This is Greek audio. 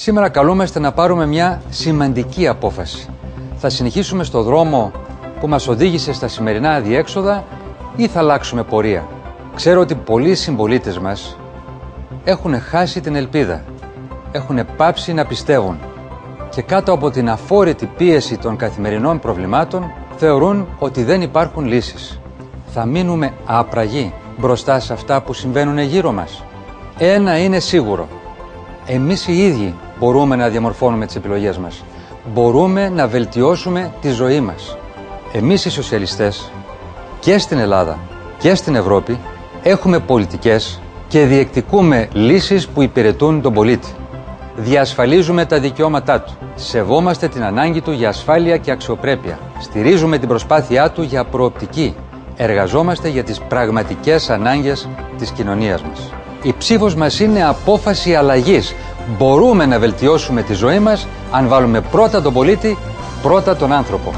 Σήμερα καλούμαστε να πάρουμε μια σημαντική απόφαση. Θα συνεχίσουμε στο δρόμο που μας οδήγησε στα σημερινά αδιέξοδα ή θα αλλάξουμε πορεία? Ξέρω ότι πολλοί συμπολίτες μας έχουν χάσει την ελπίδα, έχουν πάψει να πιστεύουν και κάτω από την αφόρητη πίεση των καθημερινών προβλημάτων θεωρούν ότι δεν υπάρχουν λύσεις. Θα μείνουμε άπραγοι μπροστά σε αυτά που συμβαίνουν γύρω μας? Ένα είναι σίγουρο. Εμείς οι ίδιοι μπορούμε να διαμορφώνουμε τις επιλογές μας. Μπορούμε να βελτιώσουμε τη ζωή μας. Εμείς οι σοσιαλιστές και στην Ελλάδα και στην Ευρώπη έχουμε πολιτικές και διεκδικούμε λύσεις που υπηρετούν τον πολίτη. Διασφαλίζουμε τα δικαιώματά του. Σεβόμαστε την ανάγκη του για ασφάλεια και αξιοπρέπεια. Στηρίζουμε την προσπάθειά του για προοπτική. Εργαζόμαστε για τις πραγματικές ανάγκες της κοινωνίας μας. Η ψήφος μας είναι απόφαση αλλαγής. Μπορούμε να βελτιώσουμε τη ζωή μας αν βάλουμε πρώτα τον πολίτη, πρώτα τον άνθρωπο.